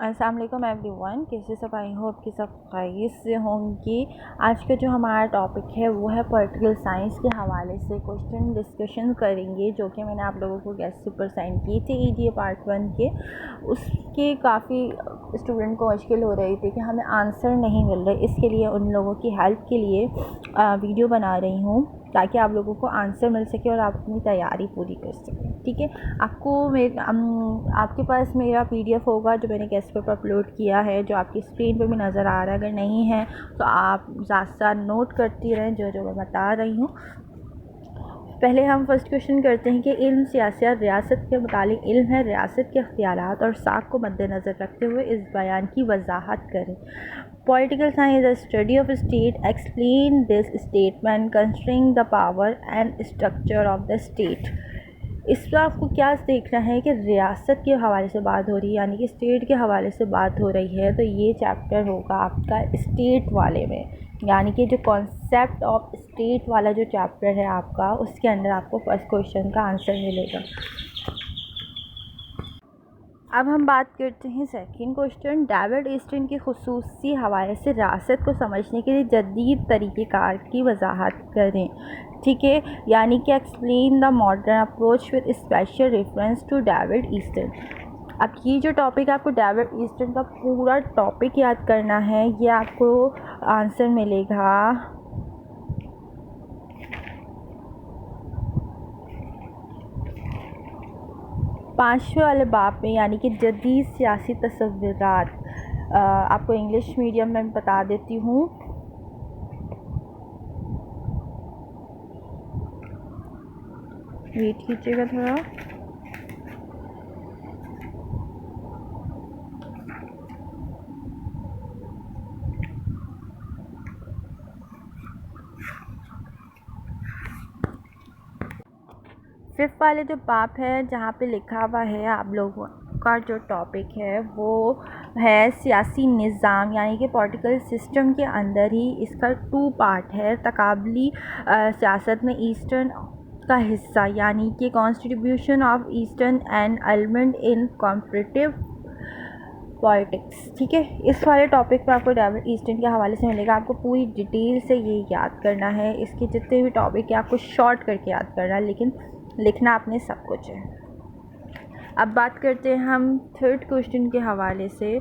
अस्सलाम वालेकुम एवरीवन, कैसे सब? आई होप कि सब खैरियत से होंगे। आज का जो हमारा टॉपिक है वो है पॉलिटिकल साइंस के हवाले से क्वेश्चन डिस्कशन करेंगे, जो कि मैंने आप लोगों को गेस्ट पेपर सेंड किए थे ईडीए पार्ट 1 के। उसके काफ़ी स्टूडेंट को मुश्किल हो रही थी कि हमें आंसर नहीं मिल रहे। इसके लिए उन लोगों की हेल्प के लिए वीडियो बना रही हूँ ताकि आप लोगों को आंसर मिल सके और आप अपनी तैयारी पूरी कर सकें। ठीक है, आपके पास मेरा पीडीएफ होगा जो मैंने गेस्ट पेपर अपलोड किया है, जो आपकी स्क्रीन पे भी नज़र आ रहा है। अगर नहीं है तो आप साथ साथ नोट करती रहें जो जो मैं बता रही हूँ। पहले हम फर्स्ट क्वेश्चन करते हैं कि इल्म सियासत रियासत के मुतालिक इल्म है। रियासत के अख्तियारात और साख को मद्देनज़र रखते हुए इस बयान की वजाहत करें। Political science is the study of state. Explain this statement concerning the power and structure of the state. इस पर आपको क्या देखना है कि रियासत के हवाले से बात हो रही है, यानी कि स्टेट के हवाले से बात हो रही है, तो ये चैप्टर होगा आपका स्टेट वाले में, यानी कि जो कॉन्सेप्ट ऑफ स्टेट वाला जो चैप्टर है आपका, उसके अंदर आपको फर्स्ट क्वेश्चन का आंसर मिलेगा। अब हम बात करते हैं सेकंड क्वेश्चन। डेविड ईस्टन के खुसूसी हवाले से रियासत को समझने के लिए जदीद तरीक़ेकार की वजाहत करें। ठीक है, यानी कि explain the modern approach with special reference to David Easton. अब ये जो टॉपिक है, आपको डेविड ईस्टन का पूरा टॉपिक याद करना है। ये आपको आंसर मिलेगा 5वें वाले बाब में, यानी कि जदीद सियासी तस्वीरात। आपको इंग्लिश मीडियम में बता देती हूँ। वेट कीजिएगा थोड़ा। फिफ्थ वाले जो बाप है, जहाँ पे लिखा हुआ है आप लोगों का जो टॉपिक है वो है सियासी निज़ाम, यानी कि पॉलिटिकल सिस्टम के अंदर ही इसका 2 पार्ट है। तकाबली सियासत में ईस्टर्न का हिस्सा, यानी कि constitution of eastern and element in comparative politics. ठीक है, इस वाले टॉपिक पर आपको डेविड ईस्टन के हवाले से मिलेगा। आपको पूरी डिटेल से ये याद करना है। इसके जितने भी टॉपिक है आपको शॉर्ट करके याद करना है, लेकिन लिखना आपने सब कुछ है। अब बात करते हैं हम थर्ड क्वेश्चन के हवाले से।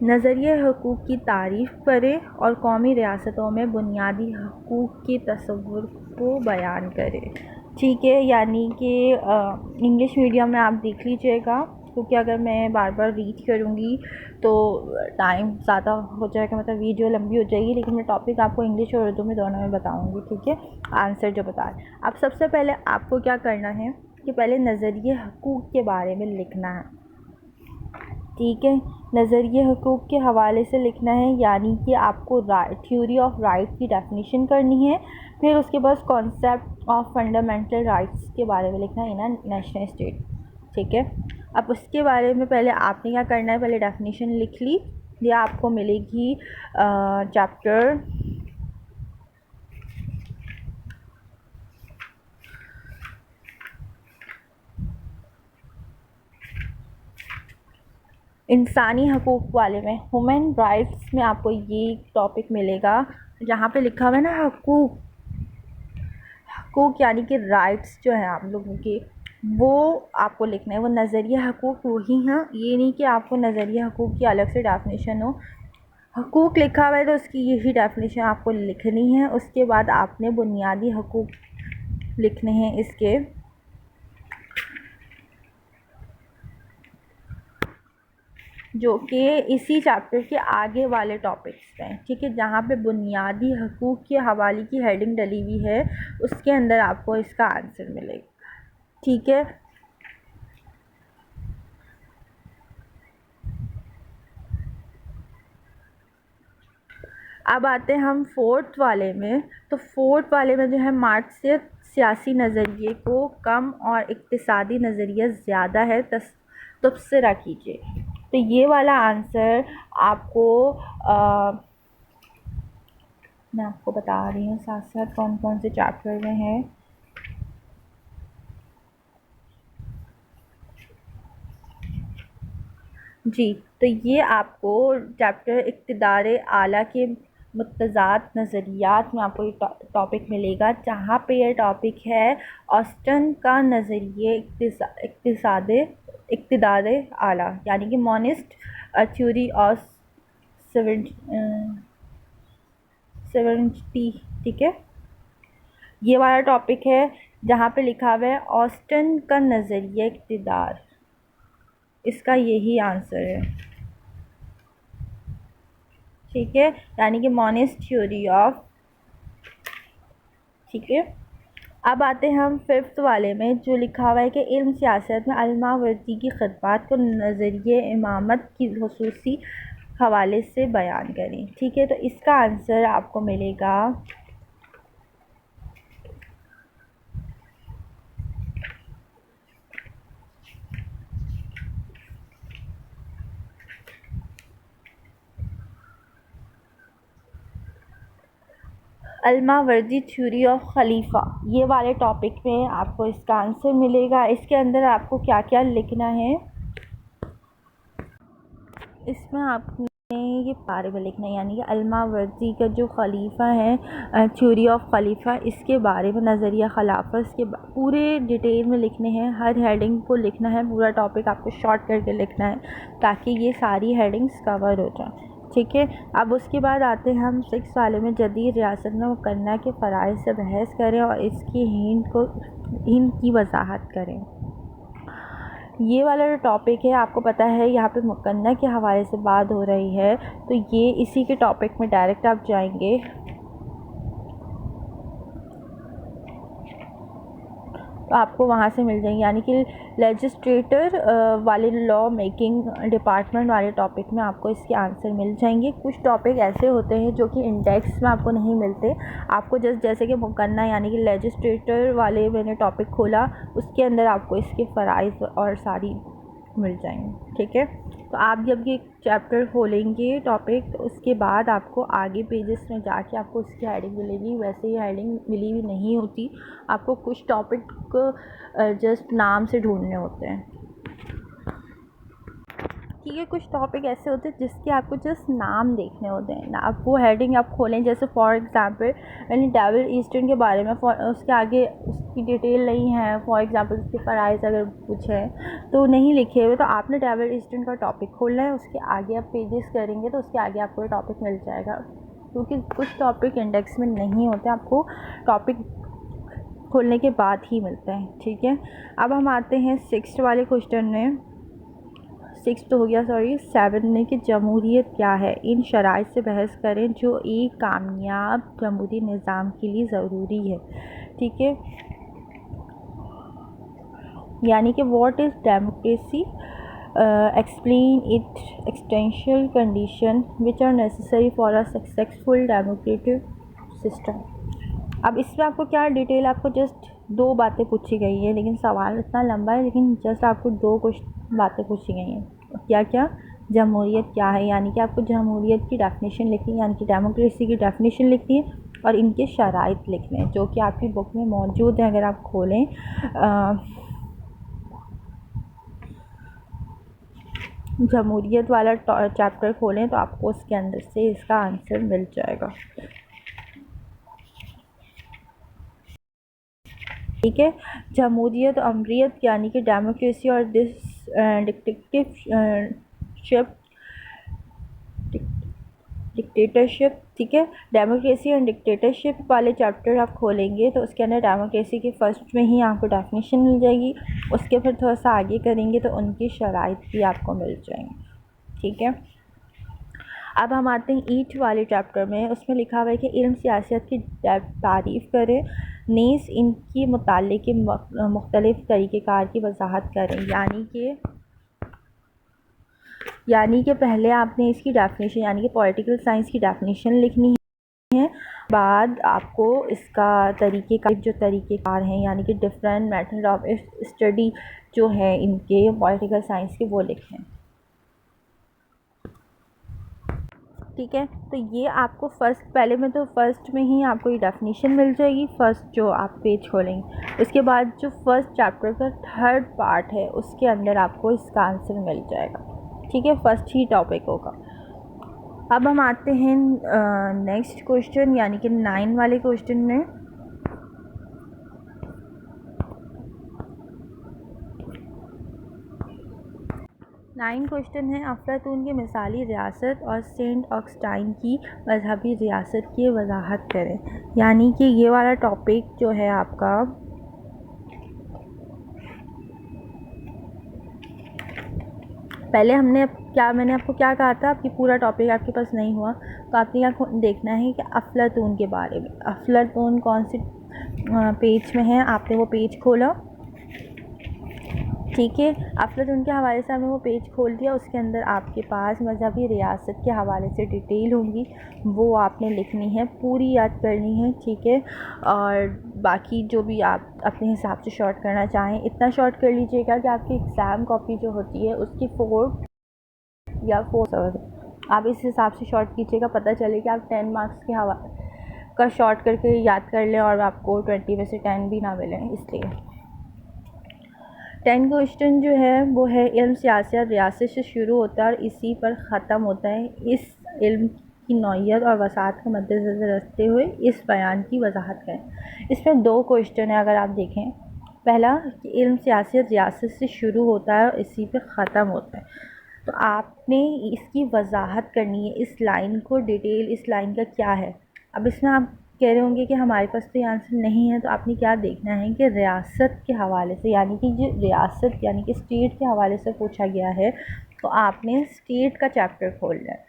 नज़रिए हकूक़ की तारीफ़ करें और कौमी रियासतों में बुनियादी हकूक़ के तस्वुर को बयान करें। ठीक है, यानी कि इंग्लिश मीडियम में आप देख लीजिएगा, क्योंकि अगर मैं बार बार रीड करूँगी तो टाइम ज़्यादा हो जाएगा, मतलब वीडियो लंबी हो जाएगी। लेकिन मैं टॉपिक आपको इंग्लिश और उर्दू में दोनों में बताऊँगी। ठीक है, आंसर जो बता रहे। अब सबसे पहले आपको क्या करना है कि पहले नज़रिए हकूक़ के बारे में लिखना है। ठीक है, नज़रिए हकूक़ के हवाले से लिखना है, यानी कि आपको थ्योरी ऑफ राइट की डेफिनेशन करनी है। फिर उसके बाद कॉन्सेप्ट ऑफ फंडामेंटल राइट्स के बारे में लिखना है इन अ नेशनल स्टेट। ठीक है, अब उसके बारे में पहले आपने क्या करना है, पहले डेफिनेशन लिख ली। ये आपको मिलेगी चैप्टर इंसानी हकूक़ वाले में, ह्यूमन राइट्स में आपको ये टॉपिक मिलेगा जहाँ पे लिखा हुआ है ना हकूक़। हकूक़ यानी कि राइट्स जो है आप लोगों के, वो आपको लिखना है। वो नज़रिया हकूक़ वही हैं, ये नहीं कि आपको नज़रिया हकूक़ की अलग से डेफिनेशन हो। हकूक़ लिखा हुआ है तो उसकी यही डेफिनेशन आपको लिखनी है। उसके बाद आपने बुनियादी हकूक़ लिखने हैं इसके, जो कि इसी चैप्टर के आगे वाले टॉपिक्स हैं। ठीक है, जहाँ पे बुनियादी हकूक़ के हवाले की हेडिंग डली हुई है, उसके अंदर आपको इसका आंसर मिलेगा। ठीक है, अब आते हैं हम फोर्थ वाले में। तो फोर्थ वाले में जो है, मार्क्सियत सियासी नज़रिए को कम और इक़्तिसादी नज़रिया ज़्यादा है, तबसरा कीजिए। तो ये वाला आंसर आपको मैं आपको बता रही हूँ साथ साथ कौन कौन से चैप्टर में है। जी, तो ये आपको चैप्टर इक़्तिदार आला के मुतज़ाद नज़रियात में आपको ये टॉपिक मिलेगा, जहाँ पे ये टॉपिक है ऑस्टन का नज़रिए इक़्तिदार आला, यानी कि मॉनिस्ट थ्योरी ऑफ सेवेंटी। ठीक है, ये वाला टॉपिक है जहाँ पे लिखा हुआ है ऑस्टन का नज़रिया इक़्तिदार, इसका यही आंसर है। ठीक है, यानी कि मॉनिस्ट थ्योरी ऑफ। ठीक है, अब आते हैं हम फिफ्थ वाले में, जो लिखा हुआ है कि इल्म सियासत में अल-मावर्दी की खिदमत को नज़रिए इमामत की खुसूसी हवाले से बयान करें। ठीक है, तो इसका आंसर आपको मिलेगा अल-मावर्दी थ्योरी ऑफ खलीफा। ये वाले टॉपिक में आपको इसका आंसर मिलेगा। इसके अंदर आपको क्या क्या लिखना है, इसमें आपने ये बारे में लिखना है, यानी कि अल-मावर्दी का जो खलीफा है, थ्योरी ऑफ खलीफा, इसके बारे में नज़रिया खिलाफत, इसके पूरे डिटेल में लिखने हैं। हर हेडिंग को लिखना है, पूरा टॉपिक आपको शॉर्ट करके लिखना है ताकि ये सारी हेडिंग्स कवर हो जाएं। ठीक है, अब उसके बाद आते हैं हम सिक्स वाले में, जदीद रियासत में मुकन्ना के फ़राइज़ से बहस करें और इसकी हिंद की वजाहत करें। ये वाला जो टॉपिक है, आपको पता है यहाँ पे मुकन्ना के हवाले से बात हो रही है, तो ये इसी के टॉपिक में डायरेक्ट आप जाएंगे। तो आपको वहाँ से मिल जाएंगे, यानी कि लेजिस्लेटर वाले लॉ मेकिंग डिपार्टमेंट वाले टॉपिक में आपको इसके आंसर मिल जाएंगे। कुछ टॉपिक ऐसे होते हैं जो कि इंडेक्स में आपको नहीं मिलते, आपको जैसे कि मुकन्ना यानी कि लेजिस्लेटर वाले मैंने टॉपिक खोला, उसके अंदर आपको इसके फ़राइज़ और सारी मिल जाएंगे। ठीक है, तो आप जब ये चैप्टर खोलेंगे टॉपिक, तो उसके बाद आपको आगे पेजेस में जाके आपको इसकी हेडिंग मिलेगी। वैसे ही हेडिंग मिली हुई नहीं होती, आपको कुछ टॉपिक जस्ट नाम से ढूंढने होते हैं। ठीक है, कुछ टॉपिक ऐसे होते हैं जिसके आपको जस्ट नाम देखने होते हैं ना, आप वो हेडिंग आप खोलें, जैसे फॉर एग्ज़ाम्पल यानी डेविड ईस्टर्न के बारे में, उसके आगे उसकी डिटेल नहीं है, फॉर एग्ज़ाम्पल उसके फ़राइज़ अगर कुछ है तो नहीं लिखे हुए, तो आपने डेविड ईस्टर्न का टॉपिक खोलना है, उसके आगे आप पेजेस करेंगे तो उसके आगे आपको टॉपिक मिल जाएगा। क्योंकि कुछ टॉपिक इंडेक्स में नहीं होते, आपको टॉपिक खोलने के बाद ही मिलते हैं। ठीक है, अब हम आते हैं सिक्स्थ वाले क्वेश्चन में। सिक्स तो हो गया, सॉरी, सेवन में कि जमहूरियत क्या है, इन शराइत से बहस करें जो एक कामयाब जमहूरी निज़ाम के लिए ज़रूरी है। ठीक है, यानी कि what is democracy, explain it, existential condition which are necessary for a successful democratic system. अब इसमें आपको क्या डिटेल, आपको जस्ट दो बातें पूछी गई है, लेकिन सवाल इतना लंबा है, लेकिन जस्ट आपको दो कुछ बातें पूछी गई हैं। क्या क्या, जमहूरियत क्या है, यानी कि आपको जमहूरियत की डेफिनेशन लिखनी है, यानी कि डेमोक्रेसी की डेफिनेशन लिखनी है, और इनके शराइत लिखने हैं जो कि आपकी बुक में मौजूद हैं। अगर आप खोलें जमहूरियत वाला चैप्टर खोलें तो आपको उसके अंदर से इसका आंसर मिल जाएगा। ठीक है, जमहूरियत अमरीत यानी कि डेमोक्रेसी और डिक्टेटरशिप। ठीक है, डेमोक्रेसी एंड डिक्टेटरशिप वाले चैप्टर आप खोलेंगे तो उसके अंदर डेमोक्रेसी के फर्स्ट में ही आपको डेफिनेशन मिल जाएगी, उसके फिर थोड़ा सा आगे करेंगे तो उनकी शराइत भी आपको मिल जाएंगी। ठीक है, अब हम आते हैं ईट वाले चैप्टर में। उसमें लिखा हुआ है कि इल्म सियासत की तारीफ़ करें, नीस इनकी मुताल्लिक़ के मुख्तलिफ़ तरीक़ेकार की वजाहत करें। यानी कि पहले आपने इसकी डेफिनेशन यानी कि पॉलिटिकल साइंस की डेफिनेशन लिखनी है, बाद आपको इसका जो तरीक़ेकार हैं यानी कि डिफरेंट मेथड ऑफ स्टडी जो है इनके पॉलिटिकल साइंस के, वो लिखें। ठीक है, तो ये आपको पहले में तो फर्स्ट में ही आपको ये डेफिनेशन मिल जाएगी, फर्स्ट जो आप पेज खोलेंगे। उसके बाद जो फर्स्ट चैप्टर का थर्ड पार्ट है उसके अंदर आपको इसका आंसर मिल जाएगा। ठीक है, फर्स्ट ही टॉपिक होगा। अब हम आते हैं नेक्स्ट क्वेश्चन यानी कि 9 वाले क्वेश्चन में। नाइन क्वेश्चन है, अफलातून की मिसाली रियासत और सेंट ऑगस्टाइन की मजहबी रियासत की वजाहत करें। यानी कि ये वाला टॉपिक जो है आपका पहले मैंने आपको क्या कहा था, आपकी पूरा टॉपिक आपके पास नहीं हुआ तो आपने क्या देखना है कि अफलातून के बारे में। अफलातून कौन से पेज में है, आपने वो पेज खोला, ठीक है। अफलातून के हवाले से आपने वो पेज खोल दिया, उसके अंदर आपके पास मजहबी रियासत के हवाले से डिटेल होंगी, वो आपने लिखनी है, पूरी याद करनी है, ठीक है। और बाकी जो भी आप अपने हिसाब से शॉर्ट करना चाहें इतना शॉर्ट कर लीजिएगा कि आपकी एग्ज़ाम कॉपी जो होती है उसकी 4 या 4 आप इस हिसाब से शॉर्ट कीजिएगा, पता चले कि आप 10 मार्क्स के हवा का शॉर्ट करके याद कर लें और आपको 20 में से 10 भी ना मिलें। इसलिए 10 क्वेश्चन जो है वो है, इल्म सियासत रियासत से शुरू होता है और इसी पर ख़त्म होता है। इस इल्म की नौइयत और वसाअत को मद्देनज़र रखते हुए इस बयान की वजाहत करें। इसमें 2 क्वेश्चन है, अगर आप देखें। पहला कि इल्म सियासत रियासत से शुरू होता है और इसी पर ख़त्म होता है, तो आपने इसकी वजाहत करनी है, इस लाइन को डिटेल, इस लाइन का क्या है। अब इसमें आप कह रहे होंगे कि हमारे पास तो ये आंसर नहीं है, तो आपने क्या देखना है कि रियासत के हवाले से, यानी कि जो रियासत यानी कि स्टेट के हवाले से पूछा गया है, तो आपने स्टेट का चैप्टर खोलना है,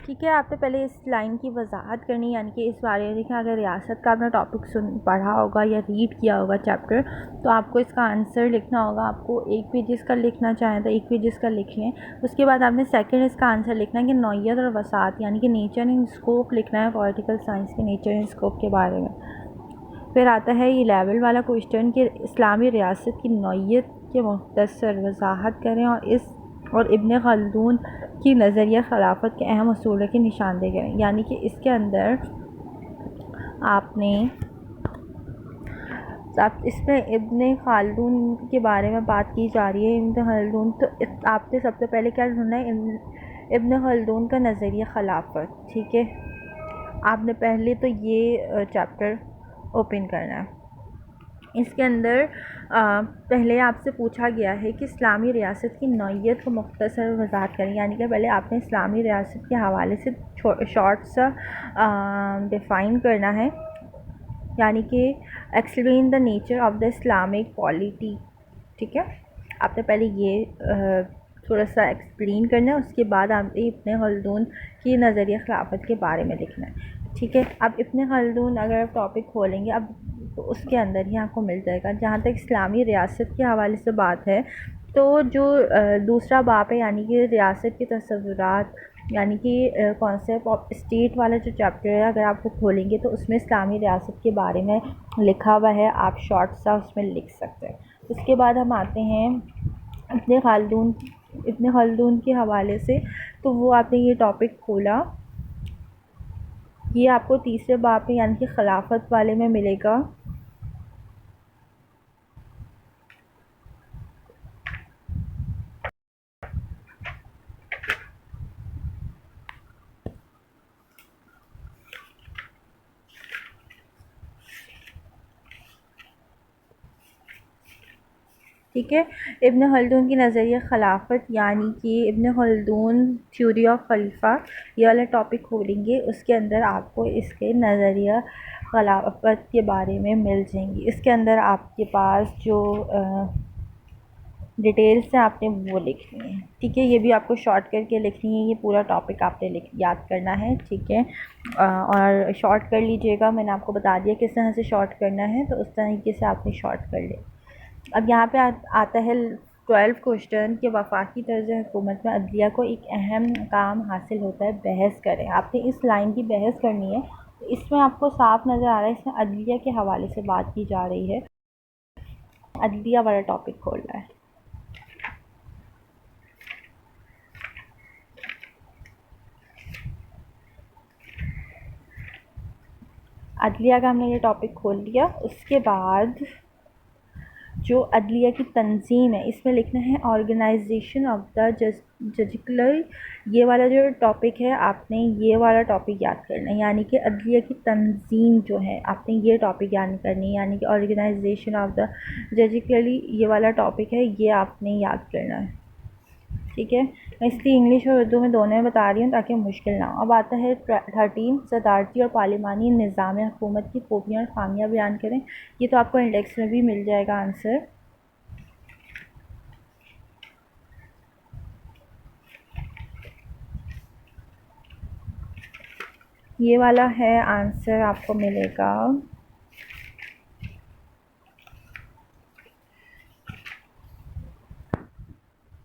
ठीक है। आपने पहले इस लाइन की वजाहत करनी, यानी कि इस बारे में देखें, अगर रियासत का आपने टॉपिक पढ़ा होगा या रीड किया होगा चैप्टर, तो आपको इसका आंसर लिखना होगा। आपको 1 पेजेस का लिखना चाहें तो 1 पेजेस का लिख लें। उसके बाद आपने सेकंड इसका आंसर लिखना है कि नौइयत और वसाअत यानी कि नेचर एंड स्कोप लिखना है, पॉलिटिकल साइंस के नेचर एंड स्कोप के बारे में। फिर आता है ये लेवल वाला क्वेश्चन कि इस्लामी रियासत की नौइयत के मुख्तसर वजाहत करें और इब्न खल्दून की नज़रिया खिलाफत के अहम असूलों की निशानदेही करें। यानी कि इसके अंदर इसमें इब्न खल्दून के बारे में बात की जा रही है। इब्न खल्दून, तो आपने सबसे पहले क्या ढूंढना है, इब्न खल्दून का नज़रिया खिलाफत, ठीक है। आपने पहले तो ये चैप्टर ओपन करना है। इसके अंदर पहले आपसे पूछा गया है कि इस्लामी रियासत की नौइयत को मुख्तसर वजाहत करें, यानी कि पहले आपने इस्लामी रियासत के हवाले से शॉर्ट सा डिफ़ाइन करना है, यानी कि explain the nature of the Islamic polity, ठीक है। आपने पहले ये थोड़ा सा एक्सप्लेन करना है, उसके बाद आपने इब्न खल्दून की नज़रिया खिलाफत के बारे में लिखना है, ठीक है। अब इब्न खल्दून अगर आप टॉपिक खोलेंगे अब तो उसके अंदर ही आपको मिल जाएगा। जहाँ तक इस्लामी रियासत के हवाले से बात है, तो जो दूसरा बाब है यानी कि रियासत के तसव्वुरात, यानी कि कॉन्सेप्ट ऑफ स्टेट वाला जो चैप्टर है, अगर आप वो खोलेंगे तो उसमें इस्लामी रियासत के बारे में लिखा हुआ है, आप शॉर्ट सा उसमें लिख सकते हैं। उसके बाद हम आते हैं इब्न खल्दून के हवाले से, तो वो आपने ये टॉपिक खोला, ये आपको तीसरे बाब में यानी कि खिलाफत वाले में मिलेगा। ठीक है, इब्न खल्दून की नज़रिया खिलाफत यानी कि इब्न खल्दून थ्योरी ऑफ खलीफा, ये वाला टॉपिक खोलेंगे, उसके अंदर आपको इसके नज़रिया खिलाफत के बारे में मिल जाएंगी। इसके अंदर आपके पास जो डिटेल्स हैं आपने वो लिखनी है, ठीक है। ये भी आपको शॉर्ट करके लिखनी है, ये पूरा टॉपिक आपने याद करना है, ठीक है। और शॉर्ट कर लीजिएगा, मैंने आपको बता दिया किस तरह से शॉर्ट करना है, तो उस तरीके से आपने शॉर्ट कर लिया। अब यहाँ पे आता है 12 क्वेश्चन कि वफाकी तर्ज हुकूमत में अदलिया को एक अहम काम हासिल होता है, बहस करें। आपने इस लाइन की बहस करनी है, तो इसमें आपको साफ नज़र आ रहा है, इसमें अदलिया के हवाले से बात की जा रही है, अदलिया वाला टॉपिक खोलना है। अदलिया का हमने ये टॉपिक खोल लिया। उसके बाद जो अदलिया की तंजीम है, इसमें लिखना है ऑर्गेनाइजेशन ऑफ द जजिकुलर। ये वाला जो टॉपिक है आपने ये वाला टॉपिक याद करना है, यानी कि अदलिया की तंजीम जो है आपने ये टॉपिक याद करनी है, यानी कि ऑर्गेनाइजेशन ऑफ द जजिकुलरली ये वाला टॉपिक है, ये आपने याद करना है। ठीक है, मैं इसलिए इंग्लिश और उर्दू में दोनों में बता रही हूँ ताकि मुश्किल ना हो। अब आता है 13, सदारती और पार्लिमानी निज़ाम हुकूमत की खूबियाँ और खामियाँ बयान करें। ये तो आपको इंडेक्स में भी मिल जाएगा आंसर। ये वाला है आंसर आपको मिलेगा।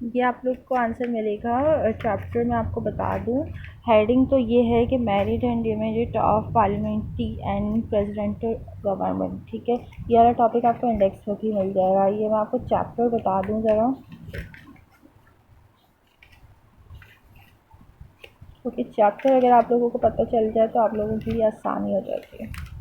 ये आप लोग को आंसर मिलेगा चैप्टर में आपको बता दूं। हेडिंग तो ये है कि married and image of parliamentary and presidential government. ठीक है, ये वाला टॉपिक आपको इंडेक्स में भी मिल जाएगा। ये मैं आपको चैप्टर बता दूं ज़रा। क्योंकि चैप्टर अगर आप लोगों को पता चल जाए तो आप लोगों के लिए आसानी हो जाती है।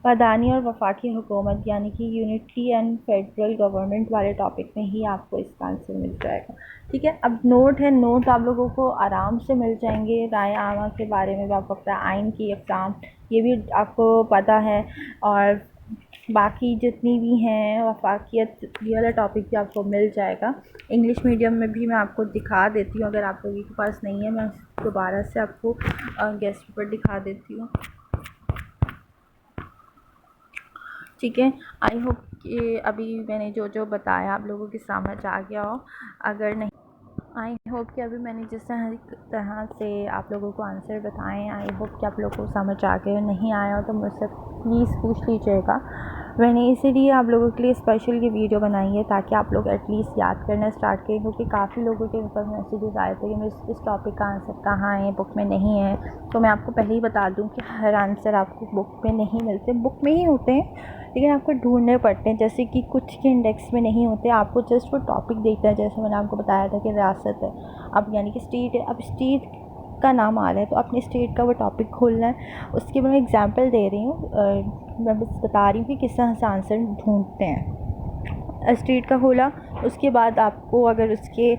वदानी और वफाकी हुकूमत यानी कि यूनिटी एंड फेडरल गवर्नमेंट वाले टॉपिक में ही आपको इसका आंसर मिल जाएगा। ठीक है, अब नोट है, नोट आप लोगों को आराम से मिल जाएंगे। राय आमा के बारे में भी आपको पता है, आइन की अक़साम ये भी आपको पता है, और बाकी जितनी भी हैं वफाकियत ये वाला टॉपिक भी आपको मिल जाएगा। इंग्लिश मीडियम में भी मैं आपको दिखा देती हूँ, अगर आप लोगों के पास नहीं है मैं दोबारा से आपको गेस्ट पेपर दिखा देती हूँ। ठीक है, आई होप कि अभी मैंने जो जो बताया आप लोगों के समझ आ गया हो। अगर नहीं, आई होप कि अभी मैंने जिस तरह से आप लोगों को आंसर बताएं, आई होप कि आप लोगों को समझ आ गए। नहीं आया हो तो मुझसे प्लीज़ पूछ लीजिएगा। मैंने इसीलिए आप लोगों के लिए स्पेशल ये वीडियो बनाई है ताकि आप लोग एटलीस्ट याद करना स्टार्ट करें, क्योंकि काफ़ी लोगों के ऊपर मैसेजेस आए थे कि इस टॉपिक का आंसर कहाँ है, बुक में नहीं है। तो मैं आपको पहले ही बता दूँ कि हर आंसर आपको बुक में नहीं मिलते, बुक में ही होते हैं लेकिन आपको ढूंढने पड़ते हैं। जैसे कि कुछ के इंडेक्स में नहीं होते, आपको जस्ट वो टॉपिक देखना है। जैसे मैंने आपको बताया था कि रियासत है, अब यानी कि स्टेट है, अब स्टेट का नाम आ रहा है तो अपने स्टेट का वो टॉपिक खोलना है। उसके मैं एग्जांपल दे रही हूँ, मैं बस बता रही हूँ कि किस तरह से आंसर ढूंढते हैं। स्टेट का खोला, उसके बाद आपको अगर उसके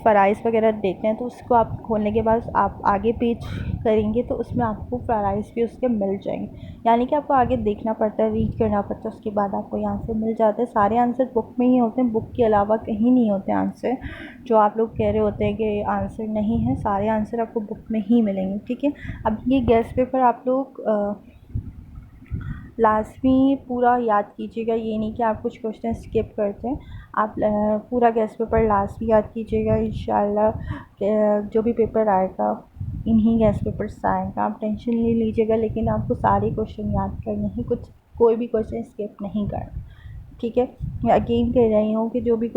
फ़राइज़ वगैरह देखना है तो उसको आप खोलने के बाद आप आगे पेज करेंगे तो उसमें आपको फ़राइज़ भी उसके मिल जाएंगे। यानी कि आपको आगे देखना पड़ता है, रीड करना पड़ता है, उसके बाद आपको ये आंसर मिल जाता है। सारे आंसर बुक में ही होते हैं, बुक के अलावा कहीं नहीं होते आंसर। जो आप लोग कह रहे होते हैं कि आंसर नहीं है, सारे आंसर आपको बुक में ही मिलेंगे। ठीक है, अब ये गेस्ट पेपर आप लोग लाज़मी पूरा याद कीजिएगा। ये नहीं कि आप कुछ क्वेश्चन स्किप करते हैं, आप पूरा गेस्ट पेपर लाज़मी याद कीजिएगा। इंशाल्लाह जो भी पेपर आएगा इन्हीं गेस्ट पेपर से आएगा, आप टेंशन नहीं लीजिएगा। लेकिन आपको सारे क्वेश्चन याद करने हैं, कोई भी क्वेश्चन स्किप नहीं करना। ठीक है, मैं अगेन कह रही हूँ कि जो भी